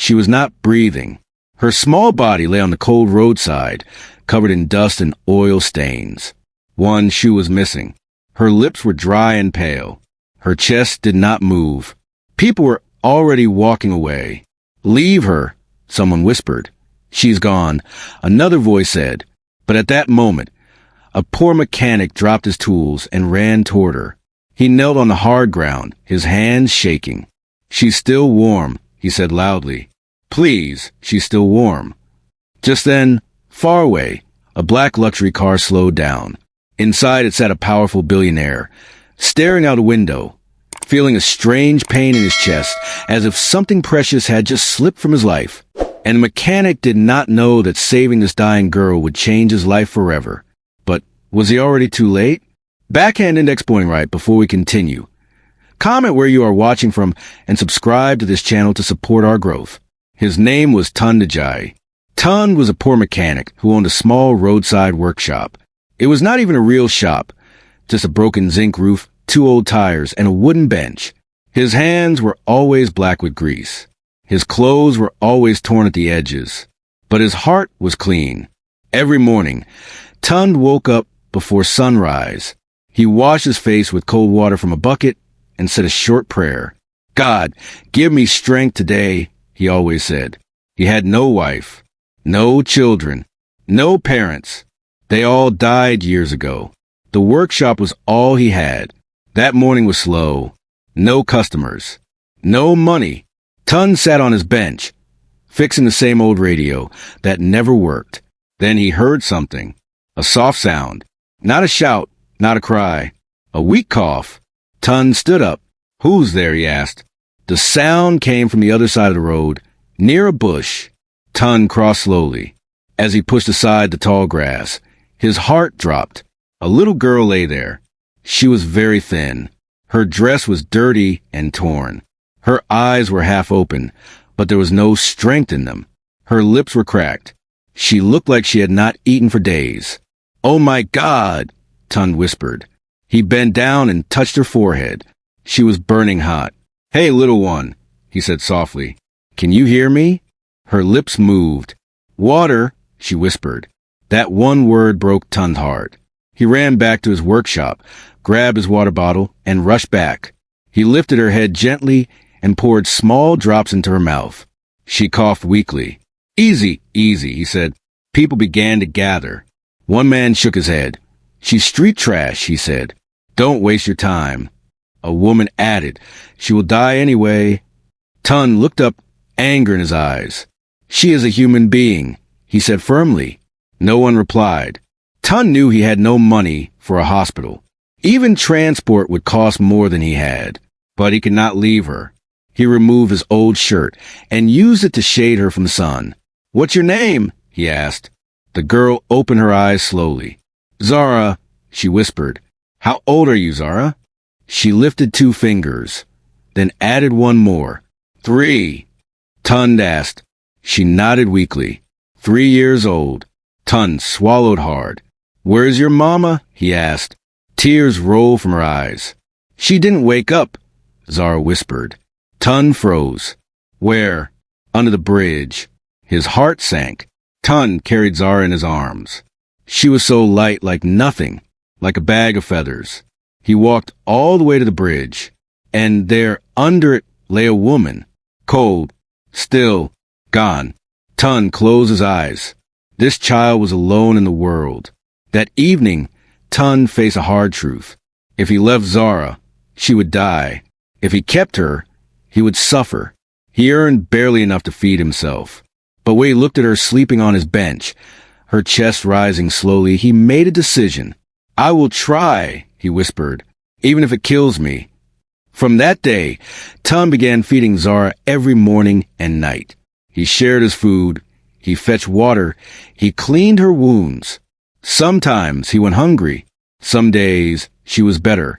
She was not breathing. Her small body lay on the cold roadside, covered in dust and oil stains. One shoe was missing. Her lips were dry and pale. Her chest did not move. People were already walking away. "Leave her," someone whispered. "She's gone," another voice said. But at that moment, a poor mechanic dropped his tools and ran toward her. He knelt on the hard ground, his hands shaking. "She's still warm," he said loudly. "Please, she's still warm." Just then, far away, a black luxury car slowed down. Inside it sat a powerful billionaire, staring out a window, feeling a strange pain in his chest, as if something precious had just slipped from his life. And the mechanic did not know that saving this dying girl would change his life forever. But was he already too late? Backhand index pointing right before we continue. Comment where you are watching from and subscribe to this channel to support our growth. His name was Tunde. Tunde was a poor mechanic who owned a small roadside workshop. It was not even a real shop, just a broken zinc roof, 2 old tires, and a wooden bench. His hands were always black with grease. His clothes were always torn at the edges. But his heart was clean. Every morning, Tunde woke up before sunrise. He washed his face with cold water from a bucket and said a short prayer. "God, give me strength today," he always said. He had no wife, no children, no parents. They all died years ago. The workshop was all he had. That morning was slow. No customers. No money. Tunde sat on his bench, fixing the same old radio that never worked. Then he heard something. A soft sound. Not a shout, not a cry. A weak cough. Tunde stood up. "Who's there?" he asked. The sound came from the other side of the road, near a bush. Tunde crossed slowly. As he pushed aside the tall grass, his heart dropped. A little girl lay there. She was very thin. Her dress was dirty and torn. Her eyes were half open, but there was no strength in them. Her lips were cracked. She looked like she had not eaten for days. "Oh my God," Tunde whispered. He bent down and touched her forehead. She was burning hot. "Hey, little one," he said softly. "Can you hear me?" Her lips moved. "Water," she whispered. That one word broke Tunde's heart. He ran back to his workshop, grabbed his water bottle, and rushed back. He lifted her head gently and poured small drops into her mouth. She coughed weakly. "Easy, easy," he said. People began to gather. One man shook his head. "She's street trash," he said. "Don't waste your time." A woman added, "She will die anyway." Tunde looked up, anger in his eyes. "She is a human being," he said firmly. No one replied. Tunde knew he had no money for a hospital. Even transport would cost more than he had. But he could not leave her. He removed his old shirt and used it to shade her from the sun. "What's your name?" he asked. The girl opened her eyes slowly. "Zara," she whispered. "How old are you, Zara?" She lifted 2 fingers, then added one more. 3. Tunde asked. She nodded weakly. 3 years old. Tunde swallowed hard. "Where's your mama?" he asked. Tears rolled from her eyes. "She didn't wake up," Zara whispered. Tunde froze. "Where?" "Under the bridge." His heart sank. Tunde carried Zara in his arms. She was so light, like nothing, like a bag of feathers. He walked all the way to the bridge, and there, under it, lay a woman, cold, still, gone. Tunde closed his eyes. This child was alone in the world. That evening, Tunde faced a hard truth. If he left Zara, she would die. If he kept her, he would suffer. He earned barely enough to feed himself. But when he looked at her sleeping on his bench, her chest rising slowly, he made a decision. "I will try," he whispered, "even if it kills me." From that day, Tunde began feeding Zara every morning and night. He shared his food. He fetched water. He cleaned her wounds. Sometimes he went hungry. Some days she was better.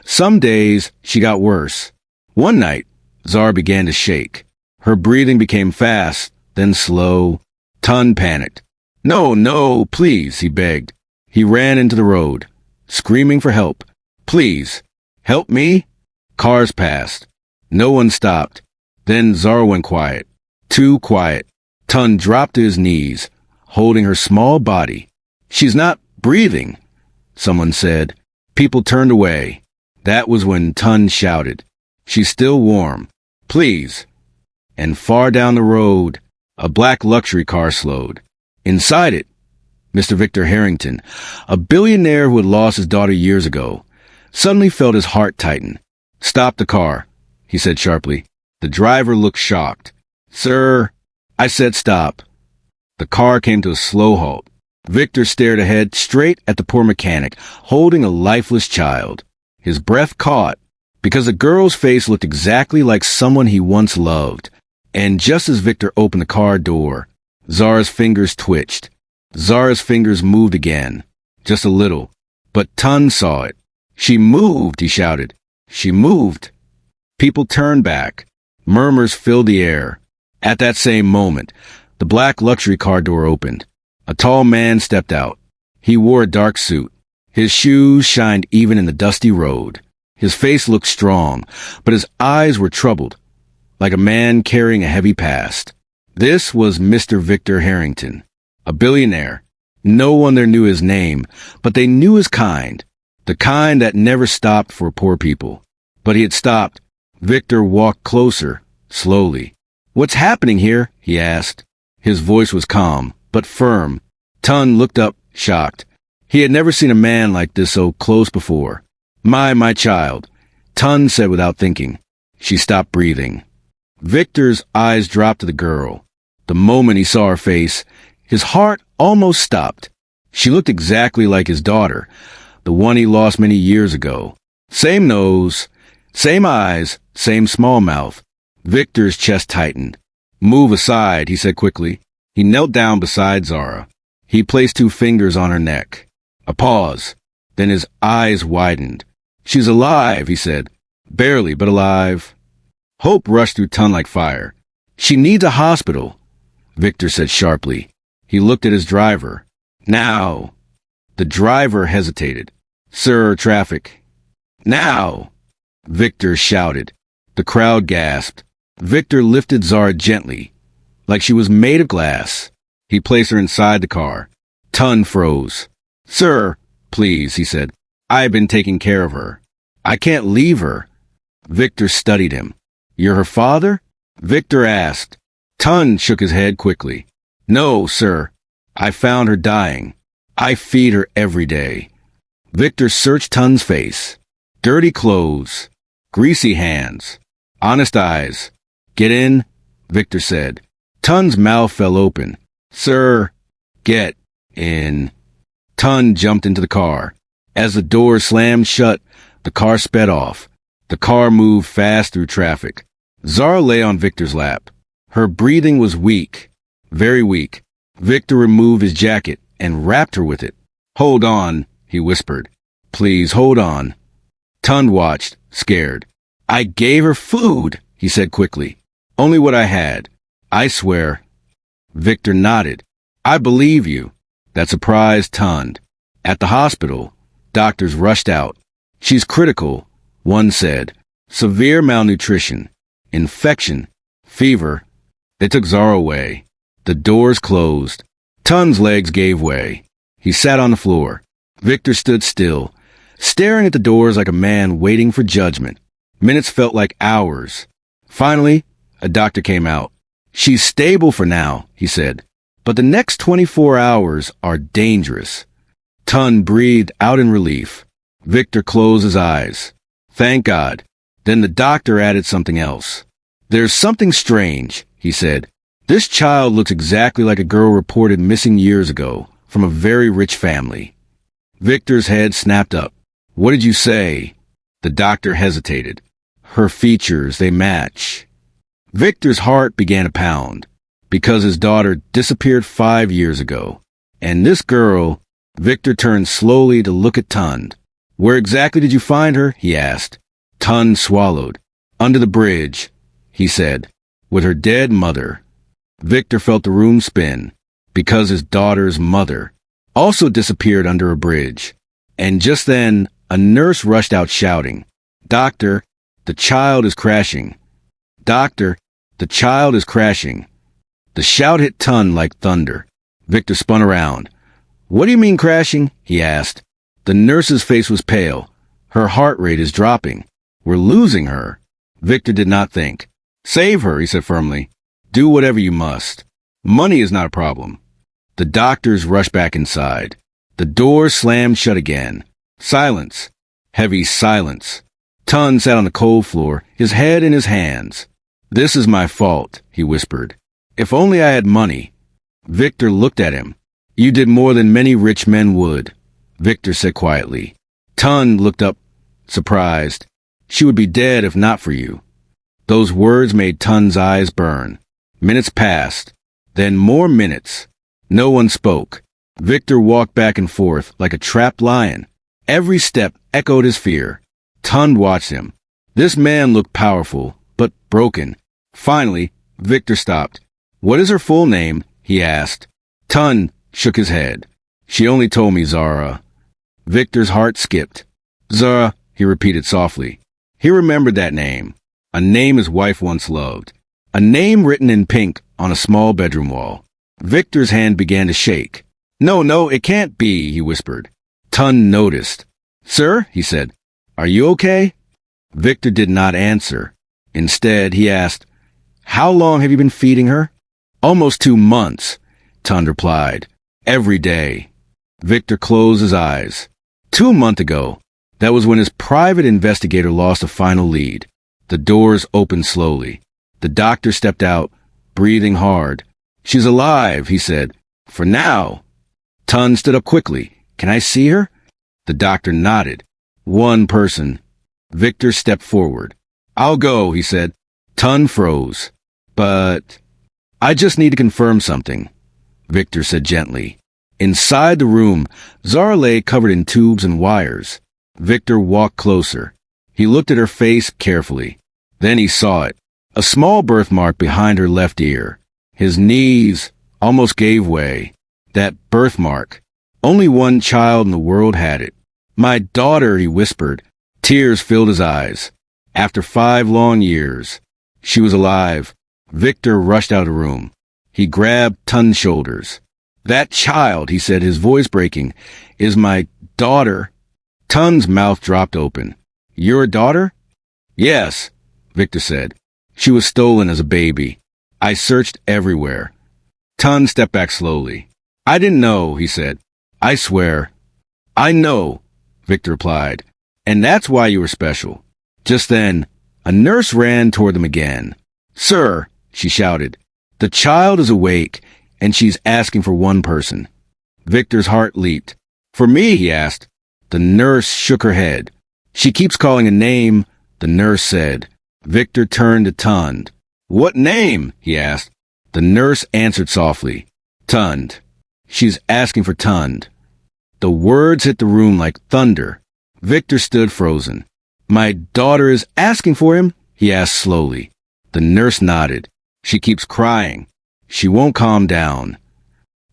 Some days she got worse. One night, Zara began to shake. Her breathing became fast, then slow. Tunde panicked. "No, no, please," he begged. He ran into the road, screaming for help. "Please, help me." Cars passed. No one stopped. Then Zara went quiet. Too quiet. Tunde dropped to his knees, holding her small body. "She's not breathing," someone said. People turned away. That was when Tunde shouted, "She's still warm. Please." And far down the road, a black luxury car slowed. Inside it, Mr. Victor Harrington, a billionaire who had lost his daughter years ago, suddenly felt his heart tighten. "Stop the car," he said sharply. The driver looked shocked. "Sir, I said stop." The car came to a slow halt. Victor stared ahead, straight at the poor mechanic, holding a lifeless child. His breath caught, because the girl's face looked exactly like someone he once loved. And just as Victor opened the car door, Zara's fingers twitched. Zara's fingers moved again, just a little. But Tunde saw it. "She moved," he shouted. "She moved." People turned back. Murmurs filled the air. At that same moment, the black luxury car door opened. A tall man stepped out. He wore a dark suit. His shoes shined even in the dusty road. His face looked strong, but his eyes were troubled, like a man carrying a heavy past. This was Mr. Victor Harrington, a billionaire. No one there knew his name, but they knew his kind, the kind that never stopped for poor people. But he had stopped. Victor walked closer, slowly. "What's happening here?" he asked. His voice was calm, but firm. Tunde looked up, shocked. He had never seen a man like this so close before. My child," Tunde said without thinking. She stopped breathing. Victor's eyes dropped to the girl. The moment he saw her face, his heart almost stopped. She looked exactly like his daughter, the one he lost many years ago. Same nose, same eyes, same small mouth. Victor's chest tightened. "Move aside," he said quickly. He knelt down beside Zara. He placed 2 fingers on her neck. A pause. Then his eyes widened. "She's alive," he said. "Barely, but alive." Hope rushed through Tunde like fire. "She needs a hospital," Victor said sharply. He looked at his driver. "Now." The driver hesitated. "Sir, traffic." "Now," Victor shouted. The crowd gasped. Victor lifted Zara gently, like she was made of glass. He placed her inside the car. Tunde froze. "Sir, please," he said. "I've been taking care of her. I can't leave her." Victor studied him. "You're her father?" Victor asked. Tunde shook his head quickly. "No, sir. I found her dying. I feed her every day." Victor searched Tunde's face. Dirty clothes, greasy hands, honest eyes. "Get in," Victor said. Tunde's mouth fell open. "Sir, get in." Tunde jumped into the car. As the door slammed shut, the car sped off. The car moved fast through traffic. Zara lay on Victor's lap. Her breathing was weak, very weak. Victor removed his jacket and wrapped her with it. "Hold on," he whispered. "Please, hold on." Tunde watched, scared. "I gave her food," he said quickly. "Only what I had. I swear." Victor nodded. "I believe you." That surprised Tunde. At the hospital, doctors rushed out. "She's critical," one said. "Severe malnutrition, infection, fever." They took Zara away. The doors closed. Tunde's legs gave way. He sat on the floor. Victor stood still, staring at the doors like a man waiting for judgment. Minutes felt like hours. Finally, a doctor came out. "She's stable for now," he said. "But the next 24 hours are dangerous." Tunde breathed out in relief. Victor closed his eyes. "Thank God." Then the doctor added something else. "There's something strange," he said. "This child looks exactly like a girl reported missing years ago from a very rich family." Victor's head snapped up. "What did you say?" The doctor hesitated. "Her features, they match." Victor's heart began to pound, because his daughter disappeared 5 years ago. And this girl, Victor turned slowly to look at Tunde. "Where exactly did you find her?" he asked. Tunde swallowed. "Under the bridge," he said, "with her dead mother." Victor felt the room spin, because his daughter's mother also disappeared under a bridge. And just then, a nurse rushed out shouting, "Doctor, the child is crashing. Doctor, the child is crashing." The shout hit Tunde like thunder. Victor spun around. "What do you mean crashing?" he asked. The nurse's face was pale. "Her heart rate is dropping. We're losing her." Victor did not think. "Save her," he said firmly. "Do whatever you must. Money is not a problem." The doctors rushed back inside. The door slammed shut again. Silence. Heavy silence. Tunde sat on the cold floor, his head in his hands. "This is my fault," he whispered. "If only I had money." Victor looked at him. "You did more than many rich men would," Victor said quietly. Tunde looked up, surprised. "She would be dead if not for you." Those words made Tunde's eyes burn. Minutes passed. Then more minutes. No one spoke. Victor walked back and forth like a trapped lion. Every step echoed his fear. Tunde watched him. This man looked powerful, but broken. Finally, Victor stopped. "What is her full name?" he asked. Tunde shook his head. "She only told me Zara." Victor's heart skipped. "Zara," he repeated softly. He remembered that name. A name his wife once loved. A name written in pink on a small bedroom wall. Victor's hand began to shake. No, it can't be," he whispered. Tunde noticed. "Sir," he said, "are you okay?" Victor did not answer. Instead, he asked, "How long have you been feeding her?" "Almost 2 months," Tunde replied. "Every day." Victor closed his eyes. 2 months ago, that was when his private investigator lost a final lead. The doors opened slowly. The doctor stepped out, breathing hard. "She's alive," he said. "For now." Tunde stood up quickly. "Can I see her?" The doctor nodded. "One person." Victor stepped forward. "I'll go," he said. Tunde froze. "But I just need to confirm something," Victor said gently. Inside the room, Zara lay covered in tubes and wires. Victor walked closer. He looked at her face carefully. Then he saw it. A small birthmark behind her left ear. His knees almost gave way. That birthmark. Only one child in the world had it. "My daughter," he whispered. Tears filled his eyes. After 5 long years, she was alive. Victor rushed out of the room. He grabbed Tunde's shoulders. "That child," he said, his voice breaking, "is my daughter." Tunde's mouth dropped open. "Your daughter?" "Yes," Victor said. "She was stolen as a baby. I searched everywhere." Tunde stepped back slowly. "I didn't know," he said. "I swear." "I know," Victor replied. "And that's why you were special." Just then, a nurse ran toward them again. "Sir," she shouted, "the child is awake, and she's asking for one person." Victor's heart leaped. "For me?" he asked. The nurse shook her head. "She keeps calling a name," the nurse said. Victor turned to Tunde. "What name?" he asked. The nurse answered softly. "Tunde. She's asking for Tunde." The words hit the room like thunder. Victor stood frozen. "My daughter is asking for him?" he asked slowly. The nurse nodded. "She keeps crying. She won't calm down."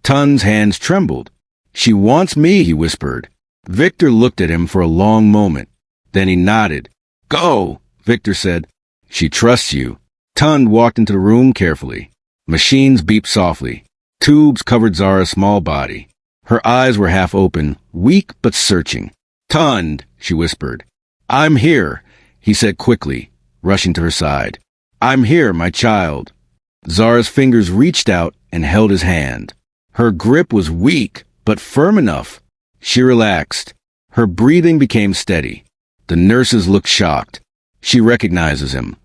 Tunde's hands trembled. "She wants me," he whispered. Victor looked at him for a long moment. Then he nodded. "Go," Victor said. "She trusts you." Tunde walked into the room carefully. Machines beeped softly. Tubes covered Zara's small body. Her eyes were half open, weak but searching. "Tunde," she whispered. "I'm here," he said quickly, rushing to her side. "I'm here, my child." Zara's fingers reached out and held his hand. Her grip was weak, but firm enough. She relaxed. Her breathing became steady. The nurses looked shocked. "She recognizes him."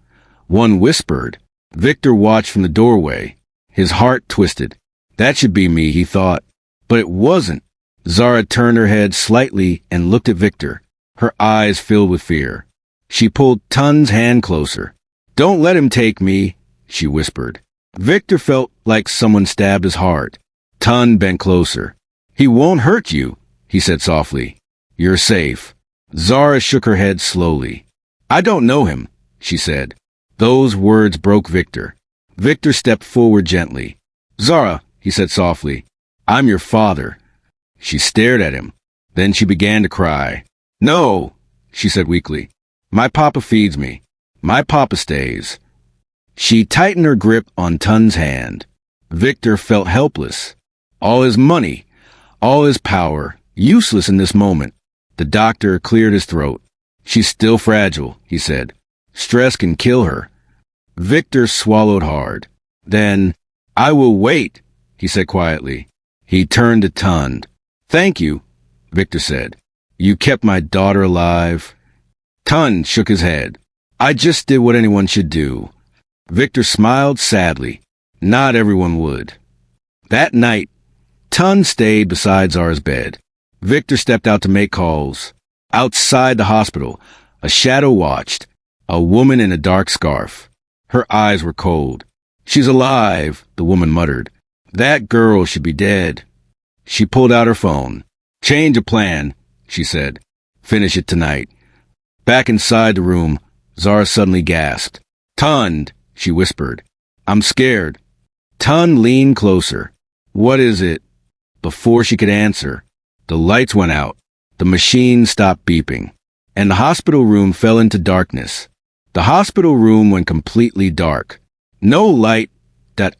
One whispered. Victor watched from the doorway. His heart twisted. That should be me, he thought. But it wasn't. Zara turned her head slightly and looked at Victor, her eyes filled with fear. She pulled Tunde's hand closer. "Don't let him take me," she whispered. Victor felt like someone stabbed his heart. Tunde bent closer. "He won't hurt you," he said softly. "You're safe." Zara shook her head slowly. "I don't know him," she said. Those words broke Victor. Victor stepped forward gently. "Zara," he said softly, "I'm your father." She stared at him. Then she began to cry. "No," she said weakly. "My papa feeds me. My papa stays." She tightened her grip on Tunde's hand. Victor felt helpless. All his money, all his power, useless in this moment. The doctor cleared his throat. She's still fragile, he said. Stress can kill her. Victor swallowed hard. Then, I will wait, he said quietly. He turned to Tunde. Thank you, Victor said. You kept my daughter alive. Tunde shook his head. I just did what anyone should do. Victor smiled sadly. Not everyone would. That night, Tunde stayed beside Zara's bed. Victor stepped out to make calls. Outside the hospital, a shadow watched. A woman in a dark scarf. Her eyes were cold. She's alive, the woman muttered. That girl should be dead. She pulled out her phone. Change of plan, she said. Finish it tonight. Back inside the room, Zara suddenly gasped. Tunde, she whispered. I'm scared. Tunde leaned closer. What is it? Before she could answer, the lights went out. The machine stopped beeping, and the hospital room fell into darkness. The hospital room went completely dark. No light,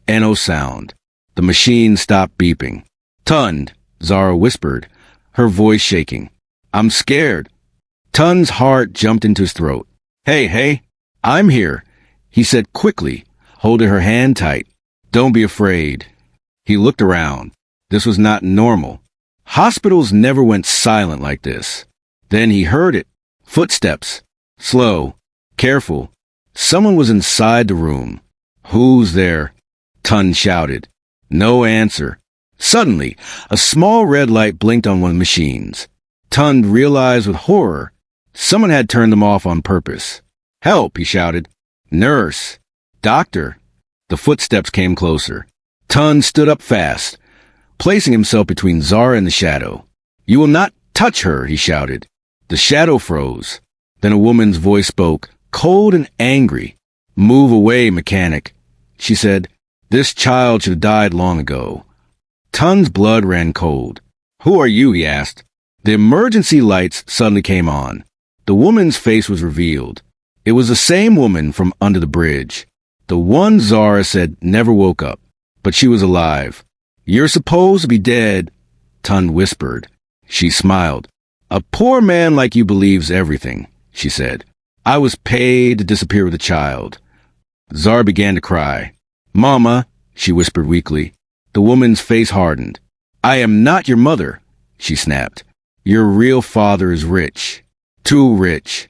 no sound. The machine stopped beeping. Tunde, Zara whispered, her voice shaking. I'm scared. Tunde's heart jumped into his throat. Hey, I'm here, he said quickly, holding her hand tight. Don't be afraid. He looked around. This was not normal. Hospitals never went silent like this. Then he heard it. Footsteps. Slow. Careful. Someone was inside the room. Who's there? Tunde shouted. No answer. Suddenly, a small red light blinked on one of the machines. Tunde realized with horror someone had turned them off on purpose. Help, he shouted. Nurse. Doctor. The footsteps came closer. Tunde stood up fast, placing himself between Zara and the shadow. You will not touch her, he shouted. The shadow froze. Then a woman's voice spoke, cold and angry. Move away, mechanic, she said. This child should have died long ago. Tunde's blood ran cold. Who are you, he asked. The emergency lights suddenly came on. The woman's face was revealed. It was the same woman from under the bridge. The one Zara said never woke up, but she was alive. You're supposed to be dead, Tunde whispered. She smiled. A poor man like you believes everything, she said. I was paid to disappear with a child. Zara began to cry. Mama, she whispered weakly. The woman's face hardened. I am not your mother, she snapped. Your real father is rich. Too rich.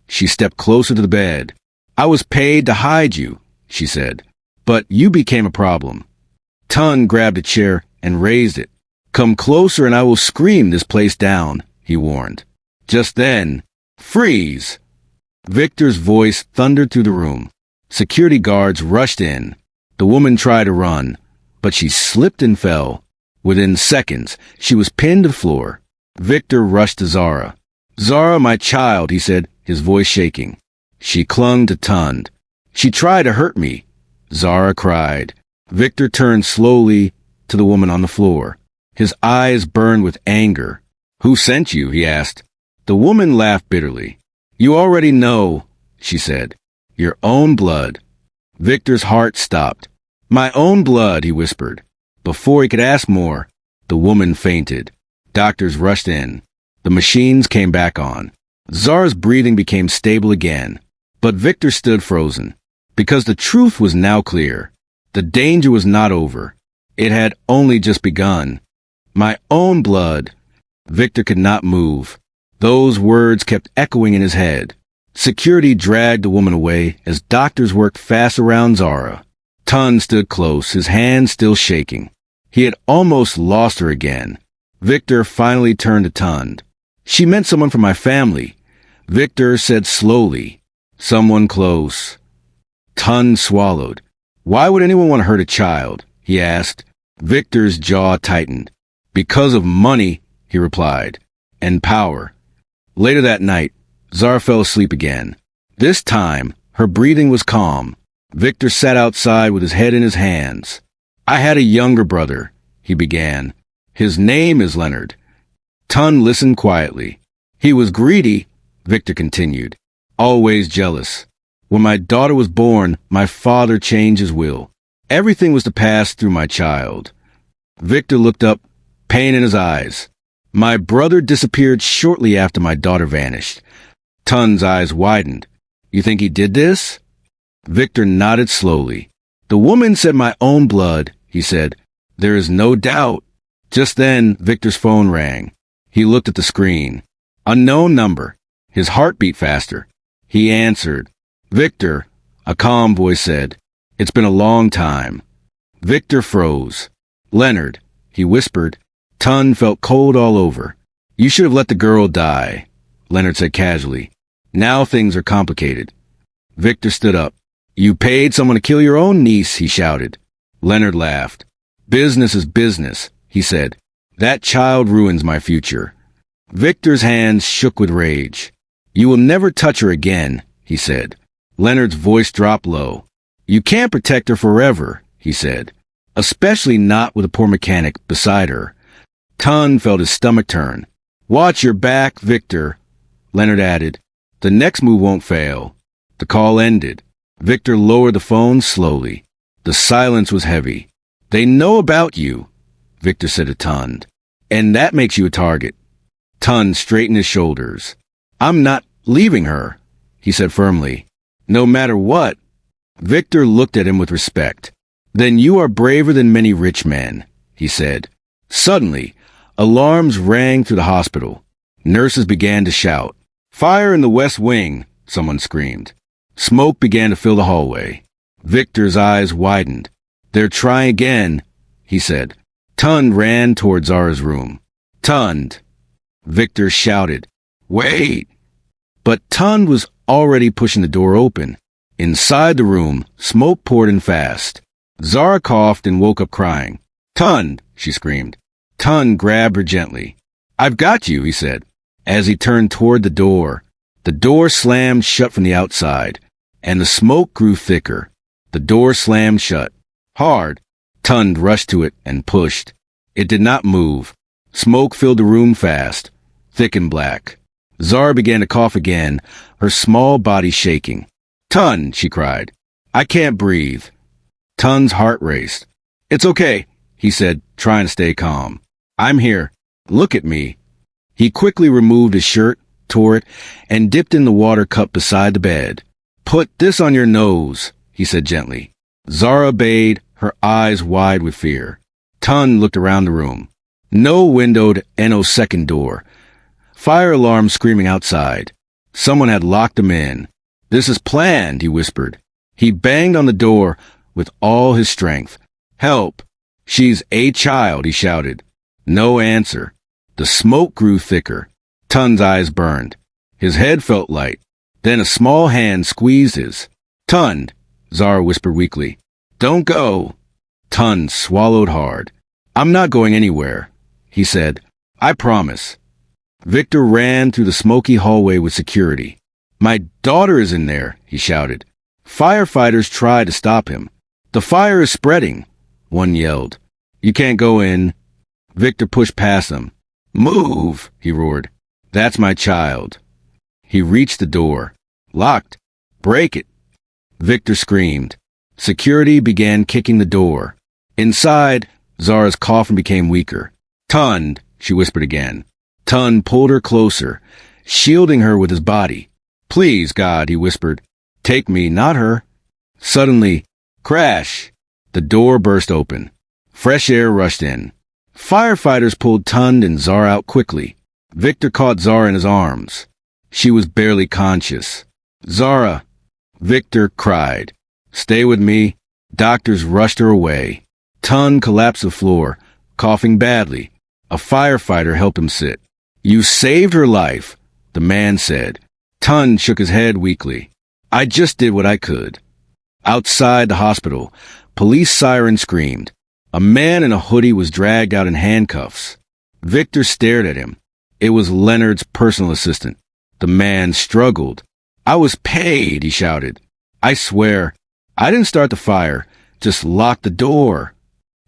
She stepped closer to the bed. I was paid to hide you, she said. But you became a problem. Tunde grabbed a chair and raised it. Come closer and I will scream this place down, he warned. Just then, freeze! Victor's voice thundered through the room. Security guards rushed in. The woman tried to run, but she slipped and fell. Within seconds, she was pinned to the floor. Victor rushed to Zara. Zara, my child, he said, his voice shaking. She clung to Tunde. She tried to hurt me, Zara cried. Victor turned slowly to the woman on the floor. His eyes burned with anger. Who sent you? He asked. The woman laughed bitterly. You already know, she said. Your own blood. Victor's heart stopped. My own blood, he whispered. Before he could ask more, the woman fainted. Doctors rushed in. The machines came back on. Zara's breathing became stable again, but Victor stood frozen, because the truth was now clear. The danger was not over. It had only just begun. My own blood. Victor could not move. Those words kept echoing in his head. Security dragged the woman away as doctors worked fast around Zara. Tunde stood close, his hands still shaking. He had almost lost her again. Victor finally turned to Tunde. She meant someone from my family. Victor said slowly, someone close. Tunde swallowed. Why would anyone want to hurt a child? He asked. Victor's jaw tightened. Because of money, he replied, and power. Later that night, Zara fell asleep again. This time, her breathing was calm. Victor sat outside with his head in his hands. I had a younger brother, he began. His name is Leonard. Tunde listened quietly. He was greedy, Victor continued, always jealous. When my daughter was born, my father changed his will. Everything was to pass through my child. Victor looked up, pain in his eyes. My brother disappeared shortly after my daughter vanished. Tunde's eyes widened. You think he did this? Victor nodded slowly. The woman said my own blood, he said. There is no doubt. Just then, Victor's phone rang. He looked at the screen. Unknown number. His heart beat faster. He answered. Victor, a calm voice said. It's been a long time. Victor froze. Leonard, he whispered. Tunde felt cold all over. You should have let the girl die, Leonard said casually. Now things are complicated. Victor stood up. You paid someone to kill your own niece, he shouted. Leonard laughed. Business is business, he said. That child ruins my future. Victor's hands shook with rage. You will never touch her again, he said. Leonard's voice dropped low. You can't protect her forever, he said. Especially not with a poor mechanic beside her. Tunde felt his stomach turn. Watch your back, Victor, Leonard added. The next move won't fail. The call ended. Victor lowered the phone slowly. The silence was heavy. They know about you, Victor said to Tunde. And that makes you a target. Tunde straightened his shoulders. I'm not leaving her, he said firmly. No matter what. Victor looked at him with respect. Then you are braver than many rich men, he said. Suddenly, alarms rang through the hospital. Nurses began to shout. Fire in the West Wing, someone screamed. Smoke began to fill the hallway. Victor's eyes widened. They're trying again, he said. Tunde ran toward Zara's room. Tunde! Victor shouted. Wait! But Tunde was already pushing the door open. Inside the room, smoke poured in fast. Zara coughed and woke up crying. Tunde! She screamed. Tunde grabbed her gently. I've got you, he said. As he turned toward the door slammed shut from the outside, and the smoke grew thicker. The door slammed shut. Hard. Tunde rushed to it and pushed. It did not move. Smoke filled the room fast, thick and black. Zara began to cough again, her small body shaking. Tunde, she cried. I can't breathe. Tunde's heart raced. It's okay, he said, trying to stay calm. I'm here. Look at me. He quickly removed his shirt, tore it, and dipped in the water cup beside the bed. Put this on your nose, he said gently. Zara obeyed, her eyes wide with fear. Tunde looked around the room. No windowed and no second door. Fire alarms screaming outside. Someone had locked them in. This is planned, he whispered. He banged on the door with all his strength. Help! She's a child, he shouted. No answer. The smoke grew thicker. Tunde's eyes burned. His head felt light. Then a small hand squeezed his. Tunde, Zara whispered weakly. Don't go. Tunde swallowed hard. I'm not going anywhere, he said. I promise. Victor ran through the smoky hallway with security. My daughter is in there, he shouted. Firefighters tried to stop him. The fire is spreading, one yelled. You can't go in. Victor pushed past them. Move, he roared. That's my child. He reached the door. Locked. Break it. Victor screamed. Security began kicking the door. Inside, Zara's coughing became weaker. Tunde, she whispered again. Tunde pulled her closer, shielding her with his body. Please, God, he whispered. Take me, not her. Suddenly, crash! The door burst open. Fresh air rushed in. Firefighters pulled Tunde and Zara out quickly. Victor caught Zara in his arms. She was barely conscious. Zara! Victor cried. Stay with me. Doctors rushed her away. Tunde collapsed to the floor, coughing badly. A firefighter helped him sit. You saved her life, the man said. Tunde shook his head weakly. I just did what I could. Outside the hospital, police sirens screamed. A man in a hoodie was dragged out in handcuffs. Victor stared at him. It was Leonard's personal assistant. The man struggled. I was paid, he shouted. I swear, I didn't start the fire, just lock the door.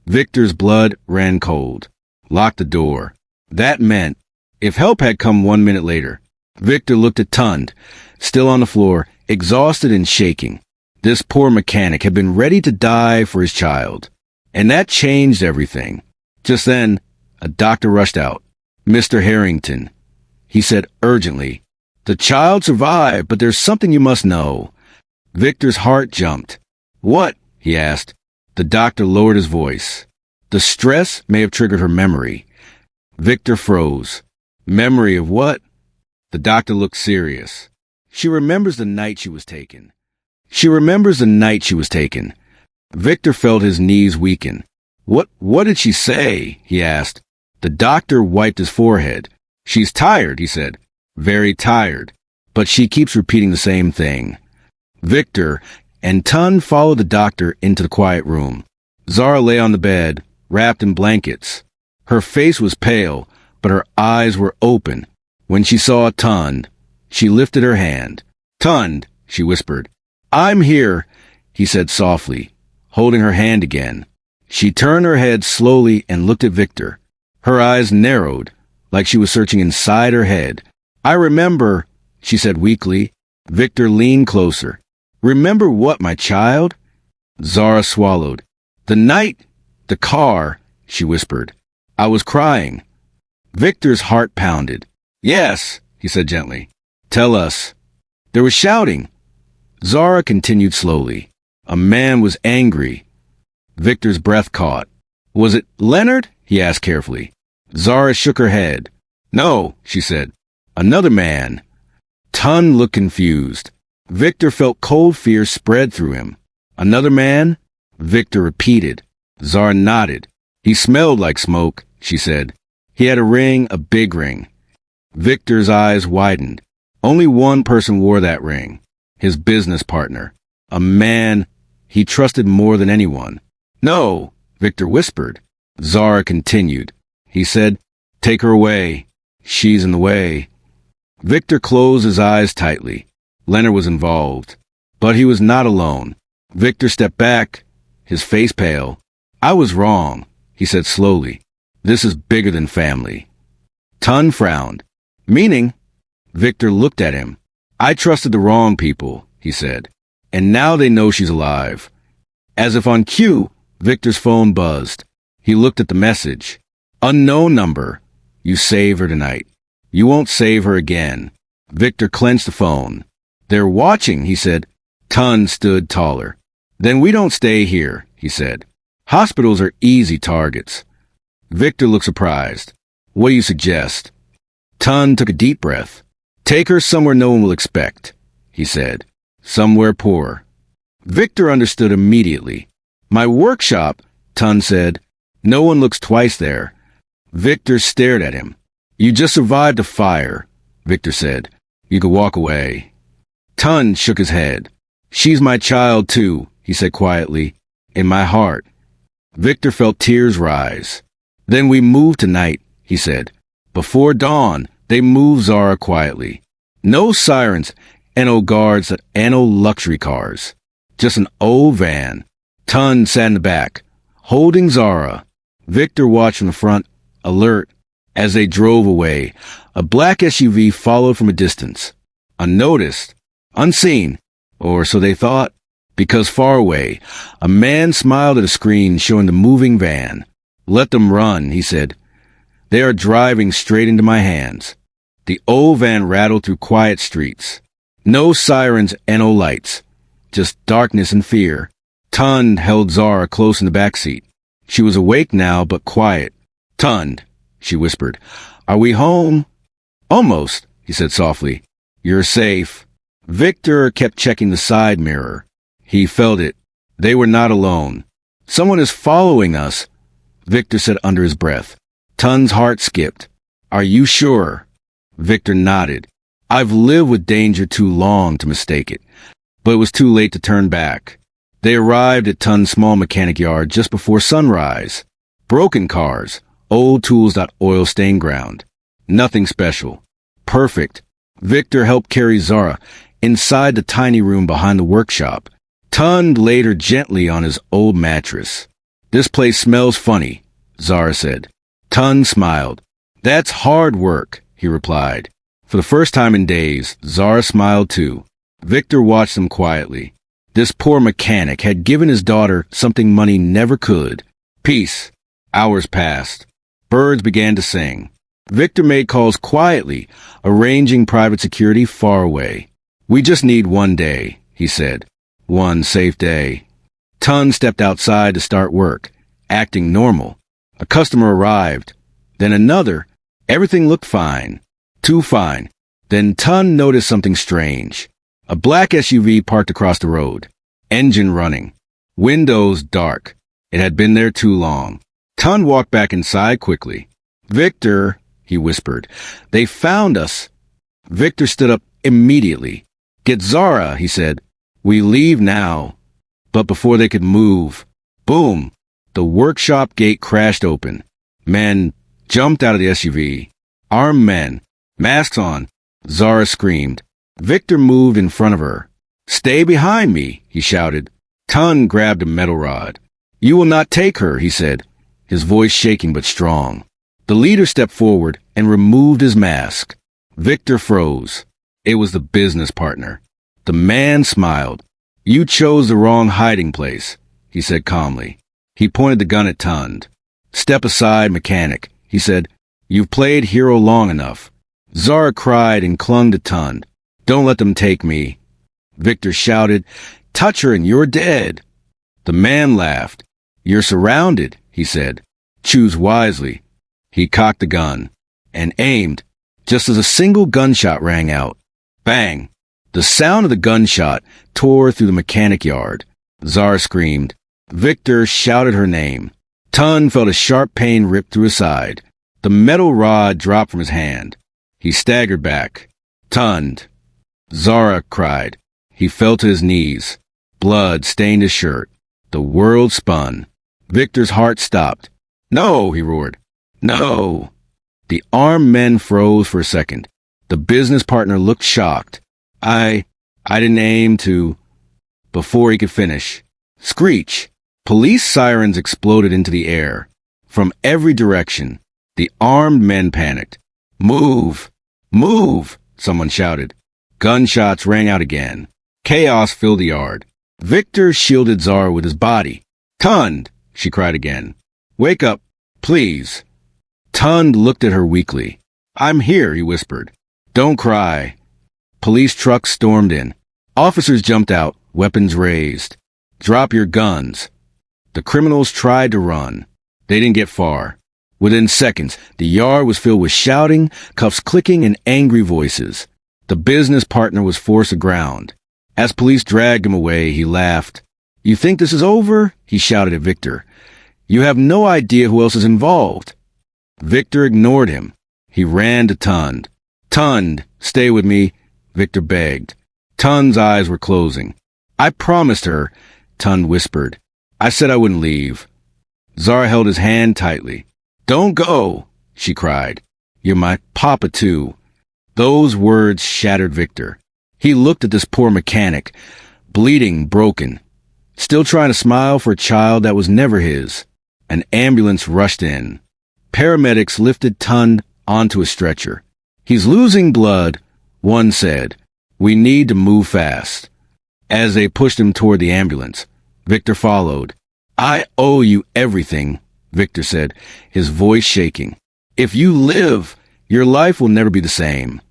Victor's blood ran cold. Lock the door. That meant, if help had come 1 minute later. Victor looked at Tunde, still on the floor, exhausted and shaking. This poor mechanic had been ready to die for his child. And that changed everything. Just then, a doctor rushed out. "Mr. Harrington," he said urgently, "the child survived, but there's something you must know." Victor's heart jumped. "What?" he asked. The doctor lowered his voice. "The stress may have triggered her memory." Victor froze. "Memory of what?" The doctor looked serious. "She remembers the night she was taken." "She remembers the night she was taken." Victor felt his knees weaken. What did she say?" he asked. The doctor wiped his forehead. "She's tired," he said. "Very tired. But she keeps repeating the same thing." Victor and Tunde followed the doctor into the quiet room. Zara lay on the bed, wrapped in blankets. Her face was pale, but her eyes were open. When she saw Tunde, she lifted her hand. "Tunde," she whispered. "I'm here," he said softly, holding her hand again. She turned her head slowly and looked at Victor. Her eyes narrowed, like she was searching inside her head. "I remember," she said weakly. Victor leaned closer. "Remember what, my child?" Zara swallowed. "The night, the car," she whispered. "I was crying." Victor's heart pounded. "Yes," he said gently. "Tell us." "There was shouting." Zara continued slowly. "A man was angry." Victor's breath caught. "Was it Leonard?" he asked carefully. Zara shook her head. "No," she said. "Another man." Tunde looked confused. Victor felt cold fear spread through him. "Another man?" Victor repeated. Zara nodded. "He smelled like smoke," she said. "He had a ring, a big ring." Victor's eyes widened. Only one person wore that ring. His business partner. A man he trusted more than anyone. "No," Victor whispered. Zara continued. He said, "Take her away. She's in the way." Victor closed his eyes tightly. Leonard was involved. But he was not alone. Victor stepped back, his face pale. "I was wrong," he said slowly. "This is bigger than family." Tunde frowned. "Meaning?" Victor looked at him. "I trusted the wrong people," he said. "And now they know she's alive." As if on cue, Victor's phone buzzed. He looked at the message. "Unknown number. You save her tonight. You won't save her again." Victor clenched the phone. "They're watching," he said. Tunde stood taller. "Then we don't stay here," he said. "Hospitals are easy targets." Victor looked surprised. "What do you suggest?" Tunde took a deep breath. "Take her somewhere no one will expect," he said. "Somewhere poor." Victor understood immediately. "My workshop," Tunde said. "No one looks twice there." Victor stared at him. "You just survived a fire," Victor said. "You could walk away." Tunde shook his head. "She's my child, too," he said quietly. "In my heart." Victor felt tears rise. "Then we move tonight," he said. Before dawn, they moved Zara quietly. No sirens, and no guards, and no luxury cars. Just an old van. Tunde sat in the back, holding Zara. Victor watched from the front, alert. As they drove away, a black SUV followed from a distance. Unnoticed, unseen, or so they thought, because far away, a man smiled at a screen showing the moving van. "Let them run," he said. "They are driving straight into my hands." The old van rattled through quiet streets. No sirens and no lights, just darkness and fear. Tunde held Zara close in the back seat. She was awake now, but quiet. "Tunde," she whispered, "are we home?" "Almost," he said softly. "You're safe." Victor kept checking the side mirror. He felt it. They were not alone. "Someone is following us," Victor said under his breath. Tunde's heart skipped. "Are you sure?" Victor nodded. "I've lived with danger too long to mistake it." But it was too late to turn back. They arrived at Tunde's small mechanic yard just before sunrise. Broken cars, old tools. Oil stained ground. Nothing special. Perfect. Victor helped carry Zara inside the tiny room behind the workshop. Tunde laid her gently on his old mattress. "This place smells funny," Zara said. Tunde smiled. "That's hard work," he replied. For the first time in days, Zara smiled too. Victor watched them quietly. This poor mechanic had given his daughter something money never could. Peace. Hours passed. Birds began to sing. Victor made calls quietly, arranging private security far away. "We just need one day," he said. "One safe day." Tunde stepped outside to start work, acting normal. A customer arrived. Then another. Everything looked fine. Too fine. Then Tunde noticed something strange. A black SUV parked across the road. Engine running. Windows dark. It had been there too long. Tunde walked back inside quickly. "Victor," he whispered, "they found us." Victor stood up immediately. "Get Zara," he said. "We leave now." But before they could move, boom, the workshop gate crashed open. Men jumped out of the SUV. Armed men, masks on. Zara screamed. Victor moved in front of her. "Stay behind me," he shouted. Tunde grabbed a metal rod. "You will not take her," he said, his voice shaking but strong. The leader stepped forward and removed his mask. Victor froze. It was the business partner. The man smiled. "You chose the wrong hiding place," he said calmly. He pointed the gun at Tunde. "Step aside, mechanic," he said. "You've played hero long enough." Zara cried and clung to Tunde. "Don't let them take me." Victor shouted, "Touch her and you're dead." The man laughed. "You're surrounded," he said. "Choose wisely." He cocked the gun and aimed just as a single gunshot rang out. Bang! The sound of the gunshot tore through the mechanic yard. Zara screamed. Victor shouted her name. Tunde felt a sharp pain rip through his side. The metal rod dropped from his hand. He staggered back. "Tunde!" Zara cried. He fell to his knees. Blood stained his shirt. The world spun. Victor's heart stopped. "No!" he roared. "No!" The armed men froze for a second. The business partner looked shocked. I didn't aim to..." Before he could finish, screech! Police sirens exploded into the air. From every direction, the armed men panicked. "Move! Move!" someone shouted. Gunshots rang out again. Chaos filled the yard. Victor shielded Zara with his body. "Tunde!" she cried again. "Wake up, please." Tunde looked at her weakly. "I'm here," he whispered. "Don't cry." Police trucks stormed in. Officers jumped out, weapons raised. "Drop your guns." The criminals tried to run. They didn't get far. Within seconds, the yard was filled with shouting, cuffs clicking, and angry voices. The business partner was forced aground. As police dragged him away, he laughed. "You think this is over?" he shouted at Victor. "You have no idea who else is involved." Victor ignored him. He ran to Tunde. "Tunde, stay with me," Victor begged. Tunde's eyes were closing. "I promised her," Tunde whispered. "I said I wouldn't leave." Zara held his hand tightly. "Don't go," she cried. "You're my papa, too." Those words shattered Victor. He looked at this poor mechanic, bleeding, broken, still trying to smile for a child that was never his. An ambulance rushed in. Paramedics lifted Tunde onto a stretcher. "He's losing blood," one said. "We need to move fast." As they pushed him toward the ambulance, Victor followed. "I owe you everything," Victor said, his voice shaking. "If you live, your life will never be the same."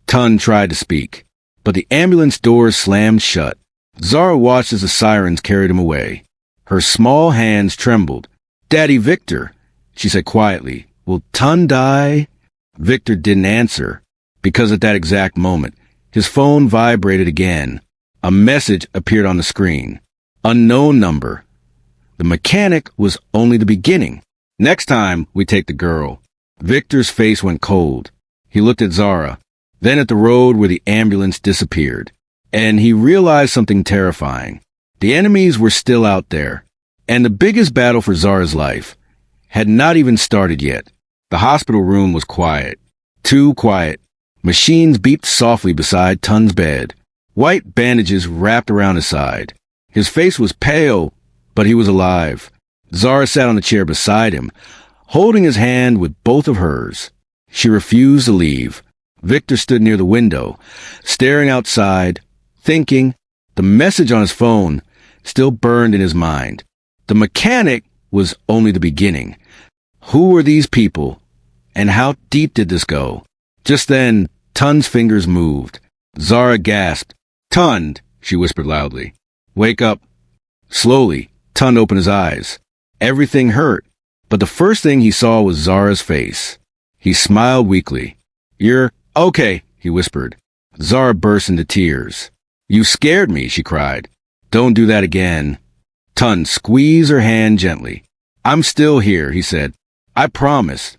Tunde tried to speak, but the ambulance doors slammed shut. Zara watched as the sirens carried him away. Her small hands trembled. "Daddy Victor," she said quietly, "will Tunde die?" Victor didn't answer, because at that exact moment, his phone vibrated again. A message appeared on the screen. Unknown number. The mechanic was only the beginning. "Next time, we take the girl." Victor's face went cold. He looked at Zara, then at the road where the ambulance disappeared. And he realized something terrifying. The enemies were still out there. And the biggest battle for Zara's life had not even started yet. The hospital room was quiet. Too quiet. Machines beeped softly beside Tunde's bed. White bandages wrapped around his side. His face was pale, but he was alive. Zara sat on the chair beside him, holding his hand with both of hers. She refused to leave. Victor stood near the window, staring outside, thinking, The message on his phone still burned in his mind. The mechanic was only the beginning. Who were these people, and how deep did this go? Just then, Tunde's fingers moved. Zara gasped. "Tunde," she whispered loudly. "Wake up." Slowly, Tunde opened his eyes. Everything hurt, but the first thing he saw was Zara's face. He smiled weakly. "You're okay," he whispered. Zara burst into tears. "You scared me," she cried. "Don't do that again." Tunde squeezed her hand gently. "I'm still here," he said. "I promise."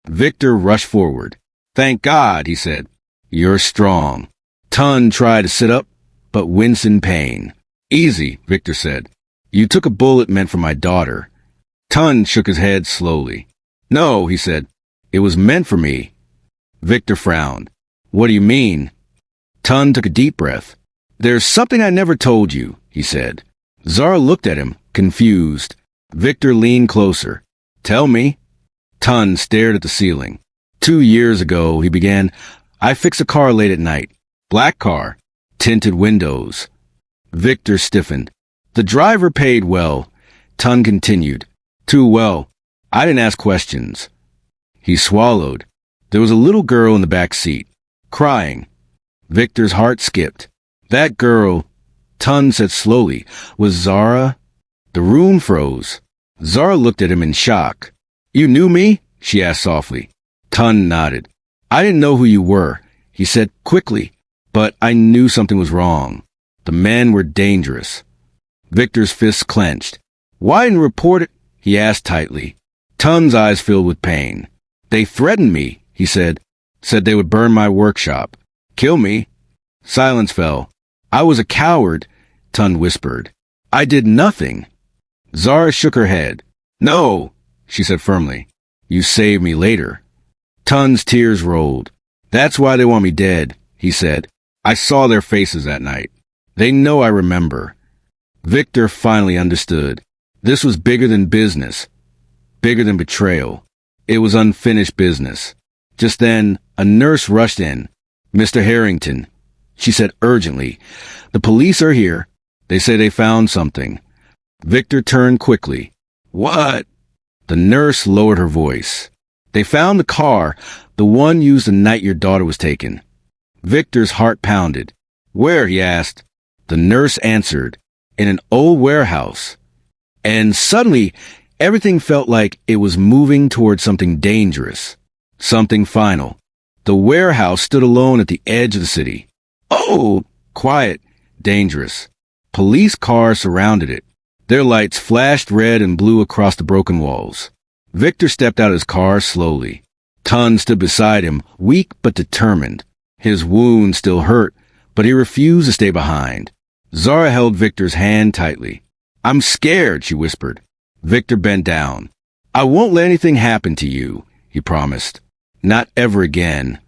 Victor rushed forward. "Thank God," he said. "You're strong." Tunde tried to sit up, but winced in pain. "Easy," Victor said. "You took a bullet meant for my daughter." Tunde shook his head slowly. "No," he said. "It was meant for me." Victor frowned. "What do you mean?" Tunde took a deep breath. "There's something I never told you," he said. Zara looked at him, confused. Victor leaned closer. "Tell me." Tunde stared at the ceiling. 2 years ago, he began, "I fix a car late at night. Black car. Tinted windows." Victor stiffened. "The driver paid well." Tunde continued. "Too well. I didn't ask questions." He swallowed. There was a little girl in the back seat, crying. Victor's heart skipped. "That girl," Tunde said slowly, "was Zara?" The room froze. Zara looked at him in shock. "You knew me?" she asked softly. Tunde nodded. "I didn't know who you were," he said quickly, "but I knew something was wrong. The men were dangerous." Victor's fists clenched. "Why didn't you report it?" he asked tightly. Tunde's eyes filled with pain. "They threatened me," he said. "Said they would burn my workshop. Kill me." Silence fell. "I was a coward," Tunde whispered. "I did nothing." Zara shook her head. "No," she said firmly. "You saved me later." Tunde's tears rolled. "That's why they want me dead," he said. "I saw their faces that night. They know I remember." Victor finally understood. This was bigger than business, bigger than betrayal. It was unfinished business. Just then, a nurse rushed in. "Mr. Harrington," she said urgently, "the police are here. They say they found something." Victor turned quickly. "What?" The nurse lowered her voice. "They found the car, the one used the night your daughter was taken." Victor's heart pounded. "Where?" he asked. The nurse answered, "In an old warehouse." And suddenly, everything felt like it was moving towards something dangerous, something final. The warehouse stood alone at the edge of the city. Oh, quiet, dangerous. Police cars surrounded it. Their lights flashed red and blue across the broken walls. Victor stepped out of his car slowly. Tunde stood beside him, weak but determined. His wound still hurt, but he refused to stay behind. Zara held Victor's hand tightly. "I'm scared," she whispered. Victor bent down. "I won't let anything happen to you," he promised. "Not ever again."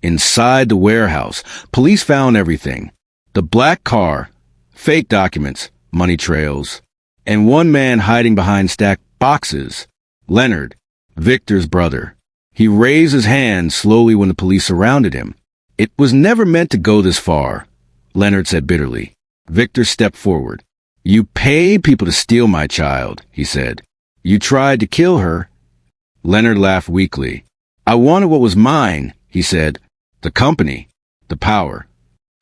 Inside the warehouse, police found everything. The black car, fake documents, money trails, and one man hiding behind stacked boxes. Leonard, Victor's brother. He raised his hand slowly when the police surrounded him. "It was never meant to go this far," Leonard said bitterly. Victor stepped forward. "You paid people to steal my child," he said. "You tried to kill her." Leonard laughed weakly. "I wanted what was mine," he said. "The company, the power."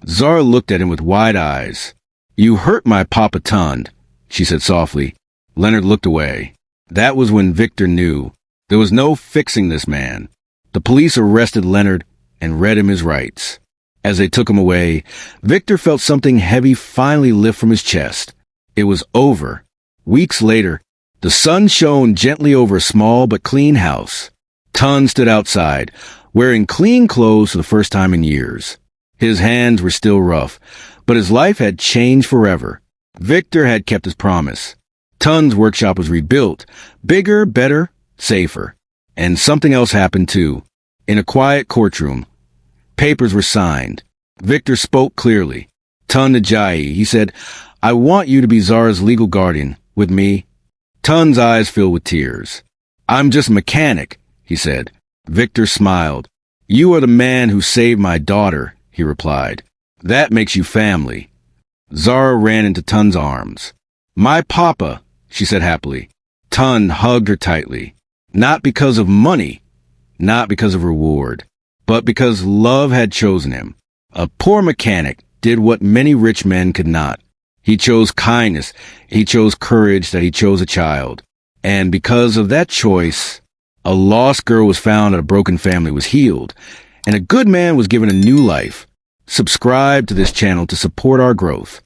Zara looked at him with wide eyes. "You hurt my Papa Tunde," she said softly. Leonard looked away. That was when Victor knew. There was no fixing this man. The police arrested Leonard and read him his rights. As they took him away, Victor felt something heavy finally lift from his chest. It was over. Weeks later, the sun shone gently over a small but clean house. Tunde stood outside, wearing clean clothes for the first time in years. His hands were still rough, but his life had changed forever. Victor had kept his promise. Tunde's workshop was rebuilt, bigger, better, safer. And something else happened too. In a quiet courtroom, papers were signed. Victor spoke clearly. "Tunde Ajayi," he said, "I want you to be Zara's legal guardian, with me." Tunde's eyes filled with tears. "I'm just a mechanic," he said. Victor smiled. "You are the man who saved my daughter," he replied. "That makes you family." Zara ran into Tun's arms. "My papa," she said happily. Tun hugged her tightly. Not because of money, not because of reward, but because love had chosen him. A poor mechanic did what many rich men could not. He chose kindness, he chose courage, that he chose a child. And because of that choice, a lost girl was found and a broken family was healed. And a good man was given a new life. Subscribe to this channel to support our growth.